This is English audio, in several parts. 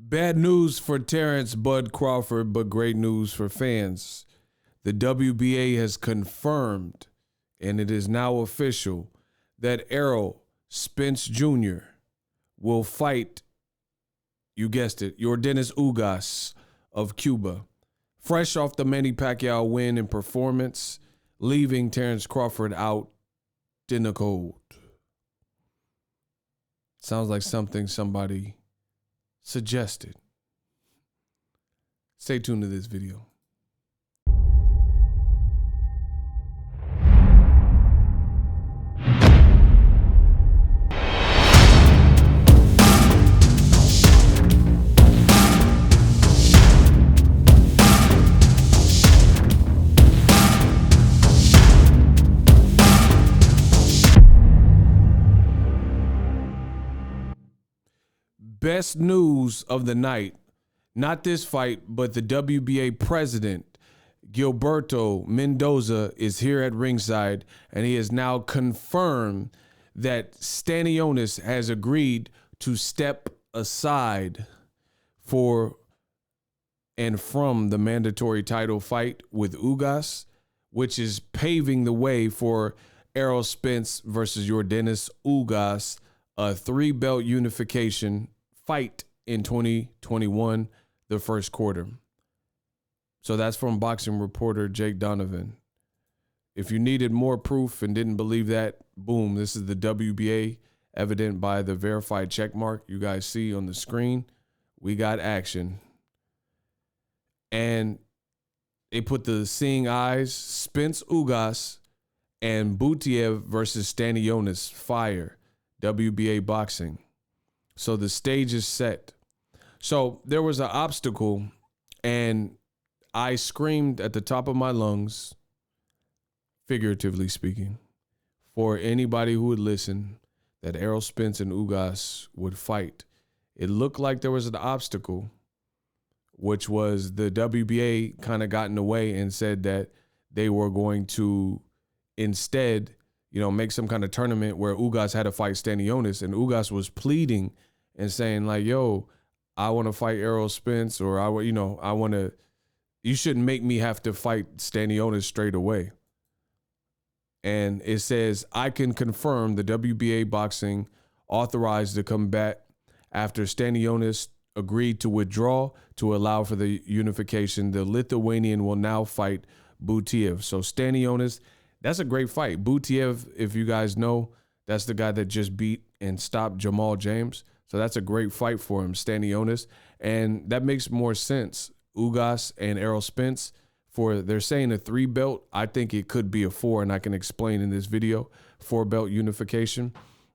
Bad news for Terence Bud Crawford, but great news for fans. The WBA has confirmed, and it is now official, that Errol Spence Jr. will fight, you guessed it, Yordenis Ugas of Cuba. Fresh off the Manny Pacquiao win and performance, leaving Terence Crawford out in the cold. Sounds like something somebody suggested. Stay tuned to this video. Best news of the night, not this fight, but the WBA president, Gilberto Mendoza, is here at ringside, and he has now confirmed that Stanionis has agreed to step aside for and from the mandatory title fight with Ugas, which is paving the way for Errol Spence versus Yordenis Ugas, a 3-belt unification fight in 2021, the first quarter. So that's from boxing reporter Jake Donovan. If you needed more proof and didn't believe that, boom, this is the WBA, evident by the verified check mark you guys see on the screen. We got action. And they put the seeing eyes, Spence Ugas and Butiev versus Stanionis, fire, WBA boxing. So the stage is set. So there was an obstacle, and I screamed at the top of my lungs, figuratively speaking, for anybody who would listen, that Errol Spence and Ugas would fight. It looked like there was an obstacle, which was the WBA kind of got in the way and said that they were going to instead, make some kind of tournament where Ugas had to fight Stanionis, and Ugas was pleading and saying like, yo, I want to fight Errol Spence, or you shouldn't make me have to fight Stanionis straight away. And it says, I can confirm the WBA boxing authorized the combat after Stanionis agreed to withdraw to allow for the unification. The Lithuanian will now fight Butiev. So Stanionis, that's a great fight. Butiev, if you guys know, that's the guy that just beat and stopped Jamal James. So that's a great fight for him, Stanionis. And that makes more sense. Ugas and Errol Spence, they're saying a 3-belt. I think it could be a 4, and I can explain in this video, 4-belt unification,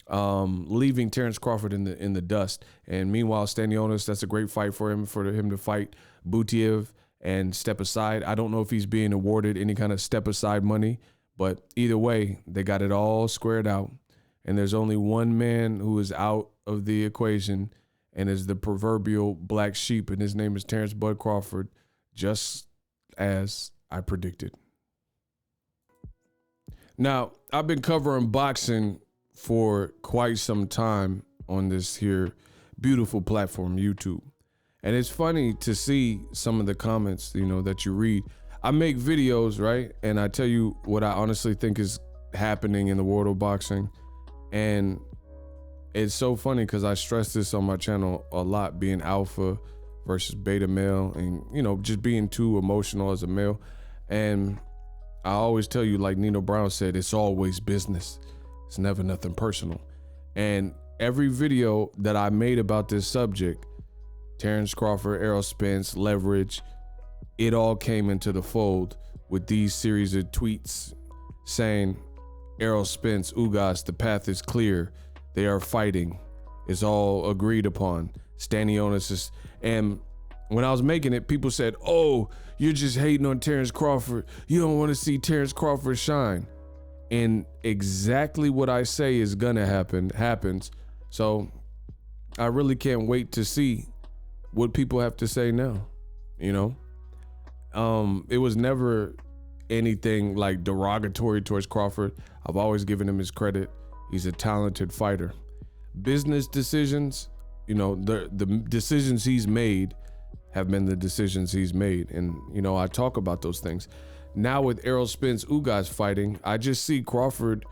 leaving Terence Crawford in the dust. And meanwhile, Stanionis, that's a great fight for him to fight Butiev and step aside. I don't know if he's being awarded any kind of step aside money, but either way, they got it all squared out. And there's only one man who is out of the equation and is the proverbial black sheep, and his name is Terence Bud Crawford, just as I predicted. Now, I've been covering boxing for quite some time on this here beautiful platform, YouTube. And it's funny to see some of the comments, that you read. I make videos, right? And I tell you what I honestly think is happening in the world of boxing. And it's so funny because I stress this on my channel a lot, being alpha versus beta male, and, just being too emotional as a male. And I always tell you, like Nino Brown said, it's always business. It's never nothing personal. And every video that I made about this subject, Terence Crawford, Errol Spence, leverage, it all came into the fold with these series of tweets saying, Errol Spence, Ugas, the path is clear. They are fighting. It's all agreed upon. Stanionis is, and when I was making it, people said, oh, you're just hating on Terence Crawford. You don't want to see Terence Crawford shine. And exactly what I say is gonna happen, happens. So I really can't wait to see what people have to say now, It was never anything like derogatory towards Crawford. I've always given him his credit. He's a talented fighter. Business decisions, the decisions he's made have been the decisions he's made. And, I talk about those things. Now with Errol Spence Ugas fighting, I just see Crawford,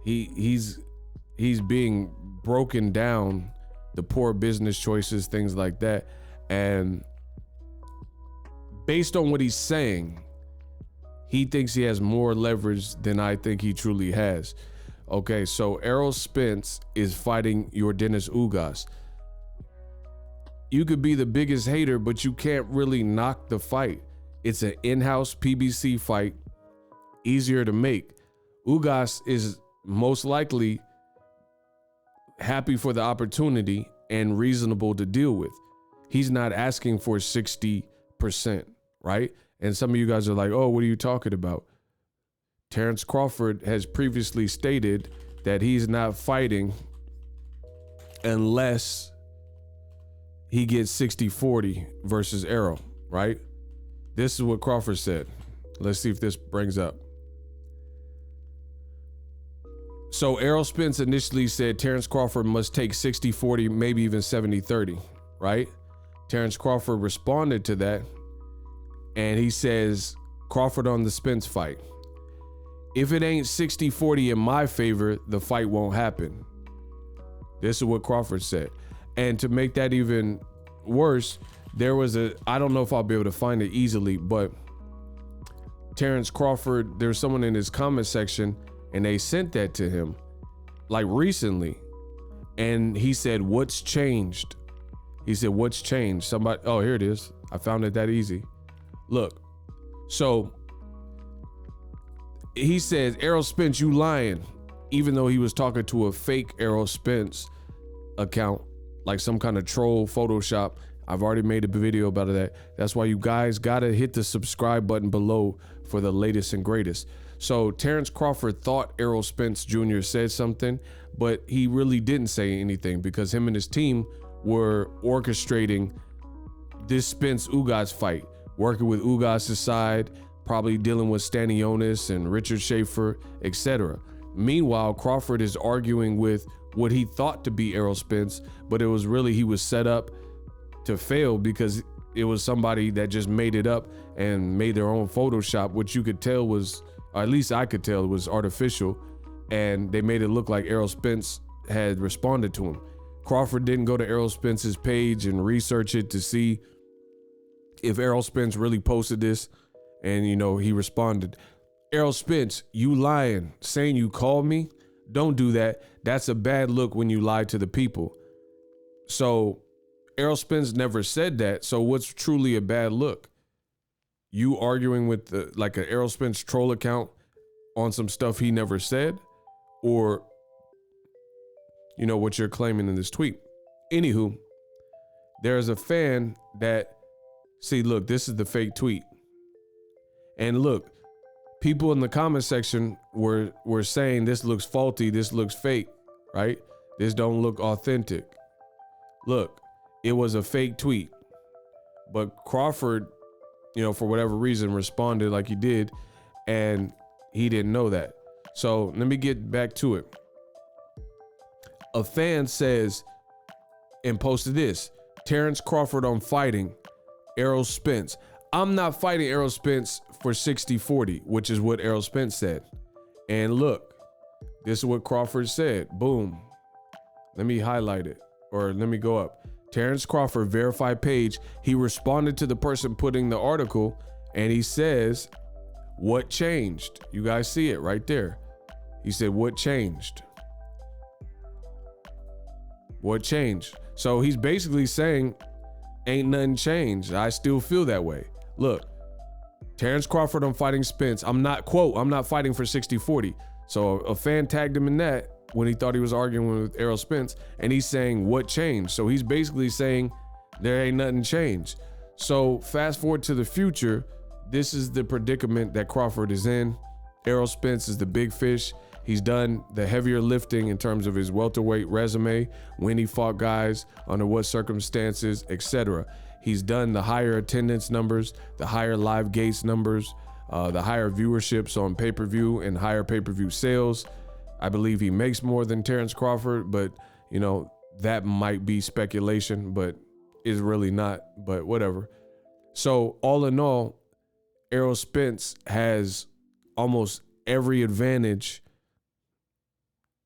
he's being broken down, the poor business choices, things like that. And based on what he's saying, he thinks he has more leverage than I think he truly has. Okay, so Errol Spence is fighting Yordenis Ugas. You could be the biggest hater, but you can't really knock the fight. It's an in-house PBC fight, easier to make. Ugas is most likely happy for the opportunity and reasonable to deal with. He's not asking for 60%, right? And some of you guys are like, oh, what are you talking about? Terence Crawford has previously stated that he's not fighting unless he gets 60-40 versus Errol, right? This is what Crawford said. Let's see if this brings up. So Errol Spence initially said Terence Crawford must take 60-40, maybe even 70-30, right? Terence Crawford responded to that, and he says, Crawford on the Spence fight. If it ain't 60-40 in my favor, the fight won't happen. This is what Crawford said. And to make that even worse, I don't know if I'll be able to find it easily, but Terence Crawford, there's someone in his comment section and they sent that to him like recently. And he said, what's changed? He said, what's changed? Oh, here it is. I found it that easy. Look, so he says, Errol Spence, you lying. Even though he was talking to a fake Errol Spence account, like some kind of troll Photoshop. I've already made a video about that. That's why you guys gotta hit the subscribe button below for the latest and greatest. So Terence Crawford thought Errol Spence Jr. said something, but he really didn't say anything because him and his team were orchestrating this Spence Ugas fight, working with Ugas' side, probably dealing with Stanionis and Richard Schaefer, etc. Meanwhile, Crawford is arguing with what he thought to be Errol Spence, but it was really he was set up to fail because it was somebody that just made it up and made their own Photoshop, which you could tell was, or at least I could tell it was artificial, and they made it look like Errol Spence had responded to him. Crawford didn't go to Errol Spence's page and research it to see if Errol Spence really posted this, and he responded. Errol Spence, you lying, saying you called me? Don't do that. That's a bad look when you lie to the people. So Errol Spence never said that. So what's truly a bad look? You arguing with like an Errol Spence troll account on some stuff he never said, or what you're claiming in this tweet. Anywho, there's a fan that, see, look, this is the fake tweet. And look, people in the comment section were saying this looks faulty, this looks fake, right? This don't look authentic. Look, it was a fake tweet. But Crawford, for whatever reason, responded like he did, and he didn't know that. So let me get back to it. A fan says, and posted this, Terence Crawford on fighting Errol Spence. I'm not fighting Errol Spence for 60-40, which is what Errol Spence said. And look, this is what Crawford said. Boom. Let me highlight it, or let me go up. Terence Crawford verified page. He responded to the person putting the article, and he says, what changed? You guys see it right there. He said, what changed? What changed? So he's basically saying, ain't nothing changed. I still feel that way. Look, Terence Crawford on fighting Spence. I'm not fighting for 60-40. So a fan tagged him in that when he thought he was arguing with Errol Spence, and he's saying, what changed? So he's basically saying there ain't nothing changed. So fast forward to the future, this is the predicament that Crawford is in. Errol Spence is the big fish. He's done the heavier lifting in terms of his welterweight resume, when he fought guys, under what circumstances, etc. He's done the higher attendance numbers, the higher live gates numbers, the higher viewerships on pay-per-view and higher pay-per-view sales. I believe he makes more than Terence Crawford, but that might be speculation, but is really not, but whatever. So all in all, Errol Spence has almost every advantage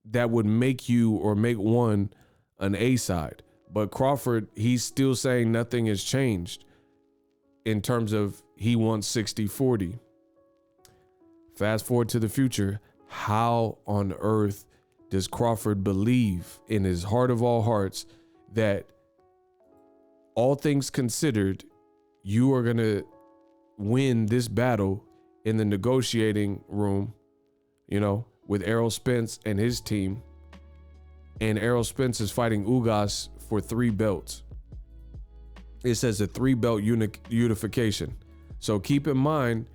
that would make you or make one an A side. But Crawford, he's still saying nothing has changed in terms of he wants 60-40. Fast forward to the future. How on earth does Crawford believe in his heart of all hearts that, all things considered, you are going to win this battle in the negotiating room, with Errol Spence and his team? And Errol Spence is fighting Ugas for 3 belts. It says a 3-belt unification. So keep in mind,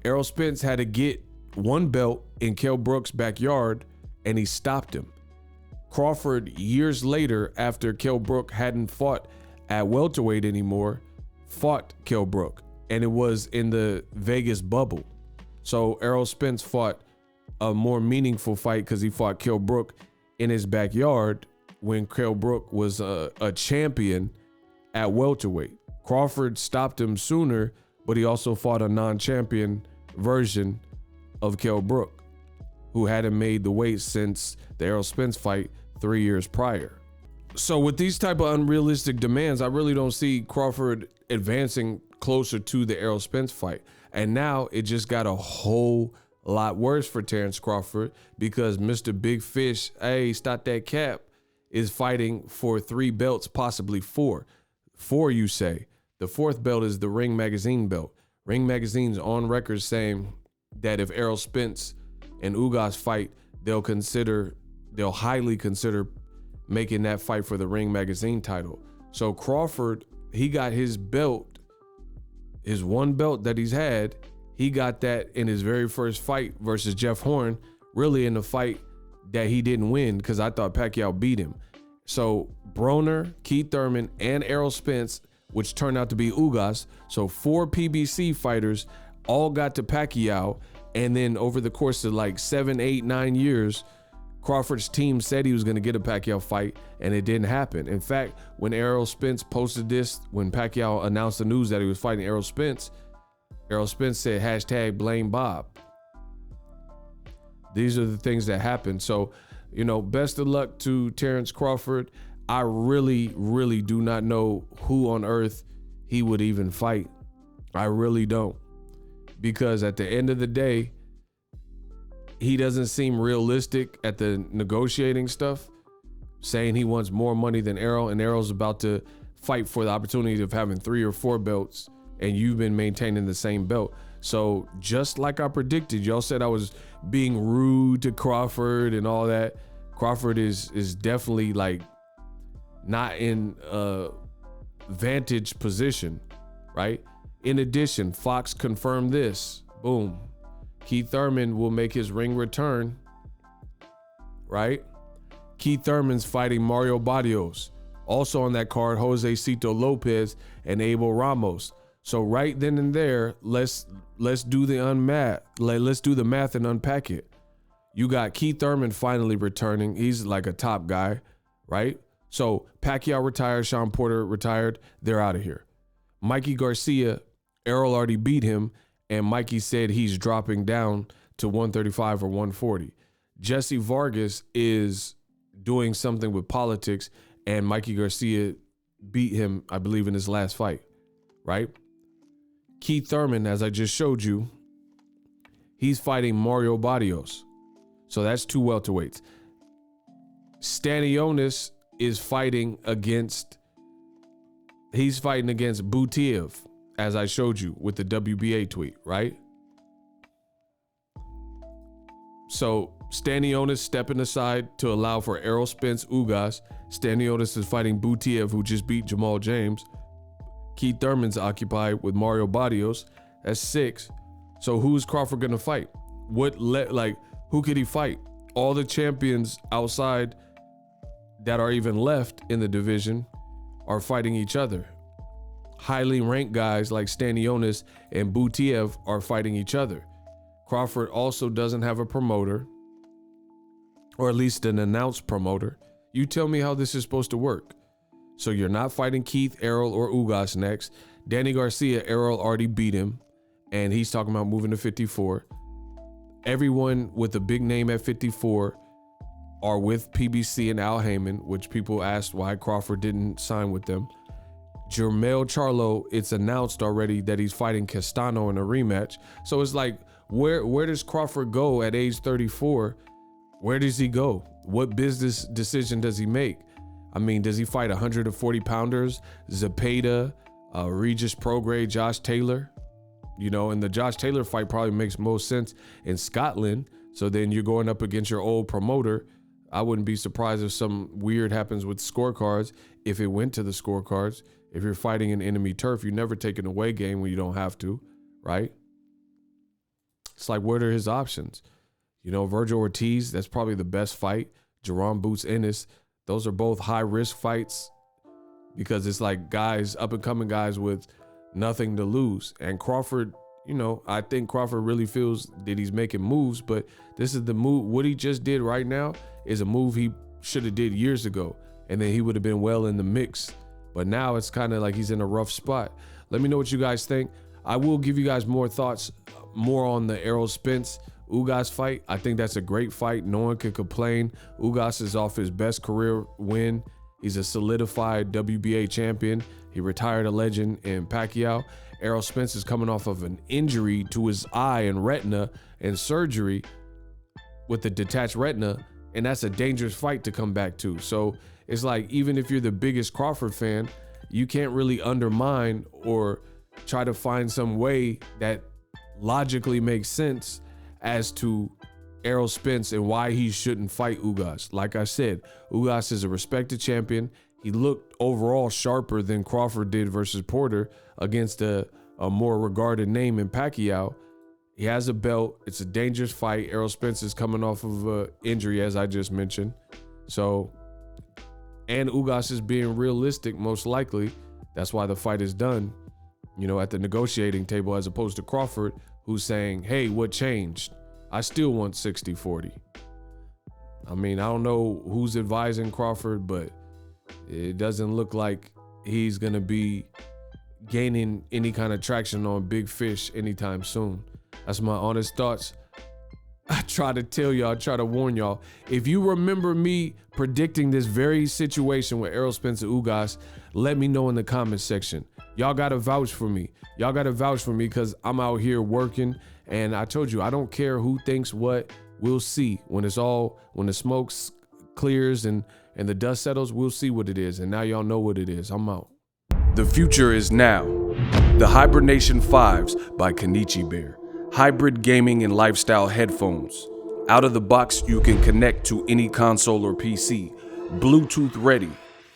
Errol Spence had to get 1 belt in Kell Brook's backyard, and he stopped him. Crawford, years later, after Kell Brook hadn't fought at welterweight anymore, fought Kell Brook, and it was in the Vegas bubble. So Errol Spence fought a more meaningful fight because he fought Kell Brook in his backyard when Kell Brook was a champion at welterweight. Crawford stopped him sooner, but he also fought a non-champion version of Kell Brook, who hadn't made the weight since the Errol Spence fight 3 years prior. So with these type of unrealistic demands, I really don't see Crawford advancing closer to the Errol Spence fight. And now it just got a whole lot worse for Terence Crawford, because Mr. Big Fish, hey, stop that cap, is fighting for 3 belts, possibly 4. 4, you say. The 4th belt is the Ring Magazine belt. Ring Magazine's on record saying that if Errol Spence and Ugas fight, they'll highly consider making that fight for the Ring Magazine title. So Crawford, he got his belt, his 1 belt that he's had, he got that in his very first fight versus Jeff Horn, really in the fight that he didn't win because I thought Pacquiao beat him. So Broner, Keith Thurman, and Errol Spence, which turned out to be Ugas, so 4 PBC fighters all got to Pacquiao, and then over the course of like 7, 8, 9 years, Crawford's team said he was going to get a Pacquiao fight, and it didn't happen. In fact, when Errol Spence posted this, when Pacquiao announced the news that he was fighting Errol Spence said hashtag blame Bob. These are the things that happen. So, best of luck to Terence Crawford. I really, really do not know who on earth he would even fight. I really don't. Because at the end of the day, he doesn't seem realistic at the negotiating stuff, saying he wants more money than Errol, and Errol's about to fight for the opportunity of having 3 or 4 belts, and you've been maintaining the same belt. So just like I predicted, y'all said I was being rude to Crawford and all that. Crawford is definitely like not in a vantage position, right? In addition, Fox confirmed this. Boom. Keith Thurman will make his ring return, right? Keith Thurman's fighting Mario Barrios. Also on that card, Jose Cito Lopez and Abel Ramos. So right then and there, let's do the unmath. Let's do the math and unpack it. You got Keith Thurman finally returning. He's like a top guy, right? So Pacquiao retired, Sean Porter retired. They're out of here. Mikey Garcia, Errol already beat him, and Mikey said he's dropping down to 135 or 140. Jesse Vargas is doing something with politics, and Mikey Garcia beat him, I believe, in his last fight, right? Keith Thurman, as I just showed you, he's fighting Mario Barrios. So that's 2 welterweights. Stanionis is fighting against Butiev, as I showed you with the WBA tweet, right? So Stanionis stepping aside to allow for Errol Spence Ugas. Stanionis is fighting Butiev, who just beat Jamal James. Keith Thurman's occupied with Mario Barrios. That's 6. So who's Crawford gonna fight? Who could he fight? All the champions outside that are even left in the division are fighting each other. Highly ranked guys like Stanionis and Butiev are fighting each other. Crawford also doesn't have a promoter, or at least an announced promoter. You tell me how this is supposed to work. So you're not fighting Keith, Errol, or Ugas next. Danny Garcia, Errol already beat him, and he's talking about moving to 54. Everyone with a big name at 54 are with PBC and Al Heyman, which people asked why Crawford didn't sign with them. Jermell Charlo, it's announced already that he's fighting Castano in a rematch. So it's like, where does Crawford go at age 34? Where does he go? What business decision does he make? I mean, does he fight 140 pounders, Zepeda, Regis Prograis, Josh Taylor? You know, and the Josh Taylor fight probably makes most sense in Scotland. So then you're going up against your old promoter. I wouldn't be surprised if some weird happens with scorecards, if it went to the scorecards. If you're fighting an enemy turf, you never take an away game when you don't have to, right? It's like, what are his options? You know, Virgil Ortiz, that's probably the best fight. Jerome Boots Ennis, those are both high-risk fights because it's like guys, up-and-coming guys with nothing to lose. And Crawford, you know, I think Crawford really feels that he's making moves, but this is the move. What he just did right now is a move he should have did years ago, and then he would have been well in the mix. But now it's kind of like he's in a rough spot. Let me know what you guys think. I will give you guys more thoughts, more on the Errol Spence Ugas fight. I think that's a great fight. No one can complain. Ugas is off his best career win. He's a solidified WBA champion. He retired a legend in Pacquiao. Errol Spence is coming off of an injury to his eye and retina and surgery with a detached retina, and that's a dangerous fight to come back to. So it's like, even if you're the biggest Crawford fan, you can't really undermine or try to find some way that logically makes sense as to Errol Spence and why he shouldn't fight Ugas. Like I said, Ugas is a respected champion. He looked overall sharper than Crawford did versus Porter against a more regarded name in Pacquiao. He has a belt. It's a dangerous fight. Errol Spence is coming off of an injury, as I just mentioned. So, and Ugas is being realistic, most likely. That's why the fight is done, you know, at the negotiating table, as opposed to Crawford, who's saying, hey, what changed? I still want 60-40. I mean, I don't know who's advising Crawford, but it doesn't look like he's going to be gaining any kind of traction on big fish anytime soon. That's my honest thoughts. I try to tell y'all, I try to warn y'all. If you remember me predicting this very situation with Errol Spence and Ugas, let me know in the comments section. Y'all got to vouch for me. Y'all got to vouch for me because I'm out here working. And I told you, I don't care who thinks what. We'll see. When the smoke clears and the dust settles, we'll see what it is. And now y'all know what it is. I'm out. The future is now. The Hibernation 5s by Kenichi Bear. Hybrid gaming and lifestyle headphones. Out of the box, you can connect to any console or PC. Bluetooth ready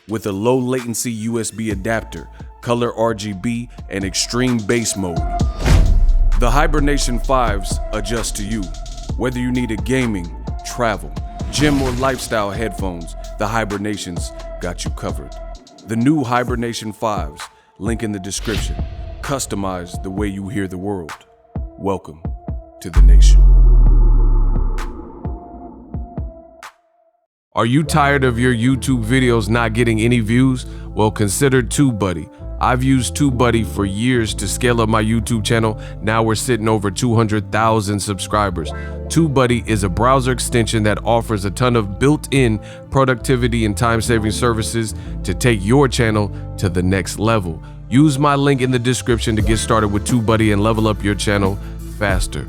with a low latency USB adapter, color RGB, and extreme bass mode. The Hibernation 5s adjust to you. Whether you need a gaming, travel, gym, or lifestyle headphones, the Hibernations got you covered. The new Hibernation 5s, link in the description. Customize the way you hear the world. Welcome to the nation. Are you tired of your YouTube videos not getting any views? Well, consider TubeBuddy. I've used TubeBuddy for years to scale up my YouTube channel. Now we're sitting over 200,000 subscribers. TubeBuddy is a browser extension that offers a ton of built-in productivity and time-saving services to take your channel to the next level. Use my link in the description to get started with TubeBuddy and level up your channel faster.